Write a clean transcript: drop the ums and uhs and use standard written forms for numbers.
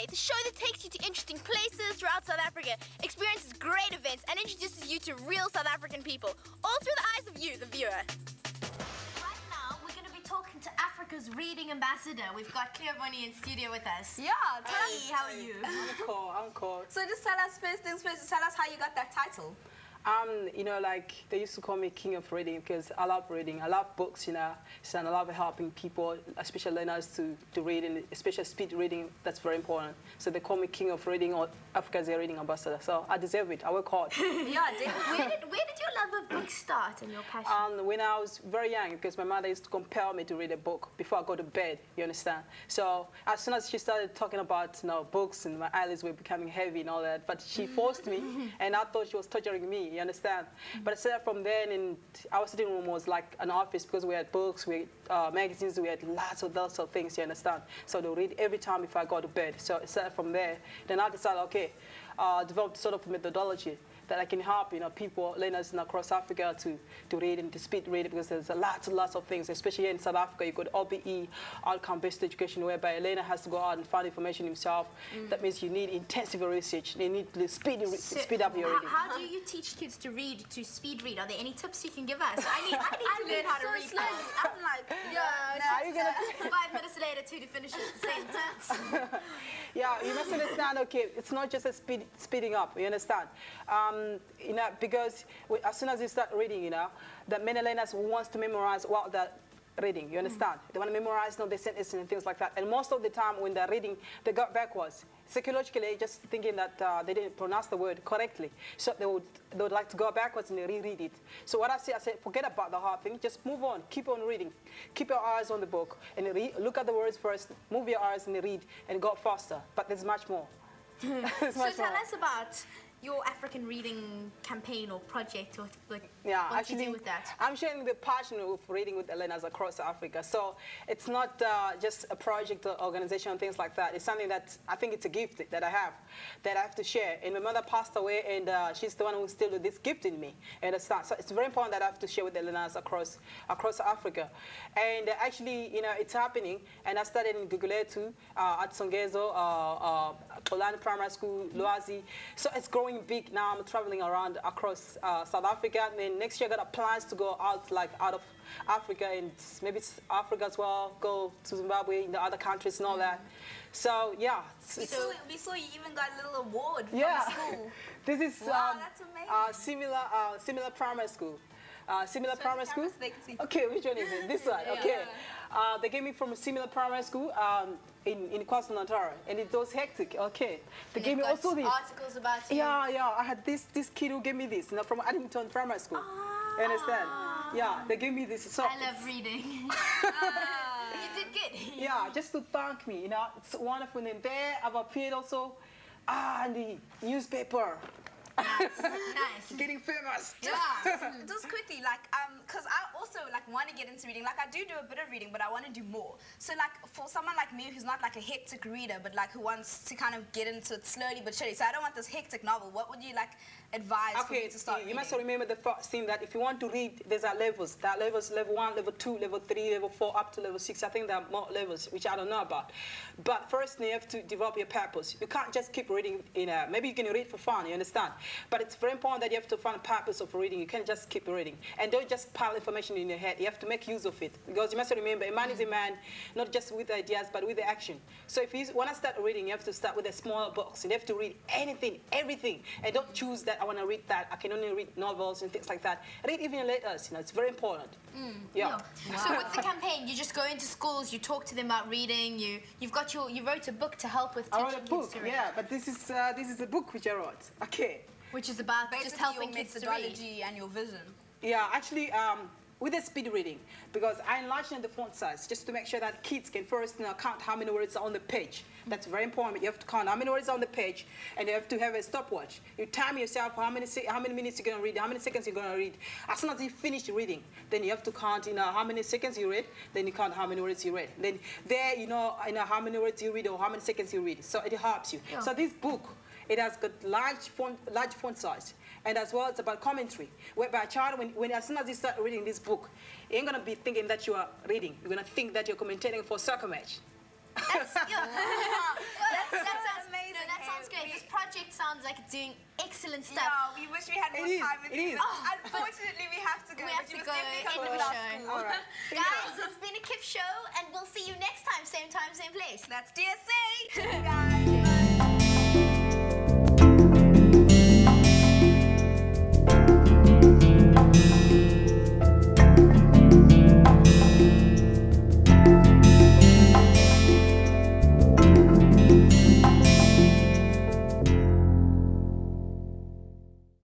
It's a show that takes you to interesting places throughout South Africa, experiences great events, and introduces you to real South African people, all through the eyes of you, the viewer. Right now, we're going to be talking to Africa's reading ambassador. We've got CLEO Bonny in studio with us. Yeah, hey, how are you? I'm cool. So just tell us first things first, tell us how you got that title. You know, like, they used to call me King of Reading because I love reading. I love books, you know, so, and I love helping people, especially learners, to read, and especially speed reading. That's very important. So they call me King of Reading or Africa's Reading Ambassador. So I deserve it. I work hard. Yeah, definitely. Where did your love of books start and your passion? When I was very young, because my mother used to compel me to read a book before I go to bed, you understand? So as soon as she started talking about, you know, books, and my eyelids were becoming heavy and all that, but she forced me, and I thought she was torturing me, you understand? But I said from then, and our sitting room was like an office because we had books, we had magazines, we had lots of things, you understand? So they would read every time before I go to bed. So I said from there, then I decided, okay, developed sort of methodology that I can help, you know, people, learners across Africa to read and to speed read, because there's lots of things, especially here in South Africa. You got OBE, outcome-based education, whereby a learner has to go out and find information himself. That means you need intensive research. They need to speed up your reading. How do you teach kids to read, to speed read? Are there any tips you can give us? I need to learn how to read slowly. I'm like, Are you gonna 5 minutes later to finish the sentence. Yeah, you must understand, okay, it's not just a speeding up, you understand? You know, because as soon as you start reading, you know, the many learners wants to memorize what they're reading, you understand? They want to memorize, the sentences and things like that. And most of the time when they're reading, they go backwards. Psychologically, just thinking that they didn't pronounce the word correctly. So they would like to go backwards and reread it. So what I said, forget about the hard thing, just move on, keep on reading. Keep your eyes on the book and look at the words first, move your eyes and read and go faster. But there's much more. So tell us about your African reading campaign or project, or like, what you do with that? I'm sharing the passion of reading with the learners across Africa. So it's not just a project or organization and things like that. It's something that I think it's a gift that I have to share. And my mother passed away, and she's the one who still this gift in me. And so it's very important that I have to share with the learners across Africa. And actually, you know, it's happening. And I started in Guguletu, at Songezo, Polani Primary School, Loazi. So it's growing big now. I'm traveling around across South Africa, and then next year I got plans to go out of Africa, and maybe Africa as well, go to Zimbabwe, in the other countries and all that. So yeah. We saw you even got a little award from school. This is wow, that's amazing. similar primary school. Similar primary school? They can see. Okay, which one is it? This one, okay. They gave me from a similar primary school in KwaZulu-Natal, and it was hectic, okay. They gave me also this. Articles about you. Yeah, I had this kid who gave me this, you know, from Addington Primary School. You understand? Yeah, they gave me this. So I love reading. You did good. Yeah, just to thank me, you know, it's wonderful. And there I've appeared also in the newspaper. Nice. Getting famous. Yeah. Just quickly, like, because I also like want to get into reading. Like, I do a bit of reading, but I want to do more. So, like, for someone like me who's not like a hectic reader, but like who wants to kind of get into it slowly but surely. So I don't want this hectic novel. What would you like advise for me to start reading? You must remember the first thing that if you want to read, there's levels. There are levels, level 1, level 2, level 3, level 4, up to level 6. I think there are more levels, which I don't know about. But first, you have to develop your purpose. You can't just keep reading. Maybe you can read for fun, you understand? But it's very important that you have to find a purpose of reading. You can't just keep reading. And don't just pile information in your head. You have to make use of it. Because you must remember, a man is a man, not just with ideas, but with the action. So if you want to start reading, you have to start with a small box. You have to read anything, everything. And don't choose that, I want to read that. I can only read novels and things like that. Read even letters, you know, it's very important. Yeah. Wow. So with the campaign, you just go into schools, you talk to them about reading, you wrote a book to help with teaching kids to read. I wrote a book, yeah, but this is a book which I wrote. Okay. Which is about basically just helping your kids to methodology read. and your vision. Yeah, actually, with the speed reading, because I enlarged the font size just to make sure that kids can first count how many words are on the page. That's very important. You have to count how many words are on the page, and you have to have a stopwatch. You time yourself how many minutes you're going to read, how many seconds you're going to read. As soon as you finish reading, then you have to count, how many seconds you read, then you count how many words you read. Then there, you know how many words you read or how many seconds you read. So it helps you. Yeah. So this book, it has got large font size. And as well, it's about commentary. Whereby a child, as soon as you start reading this book, you ain't going to be thinking that you are reading. You're going to think that you're commentating for soccer match. That sounds amazing. No, that sounds great. This project sounds like it's doing excellent stuff. Yeah, we wish we had more time with you. Unfortunately, we have to go. We have to go. End of to show. All right. Guys, it's been a Kip show, and we'll see you next time. Same time, same place. That's DSA.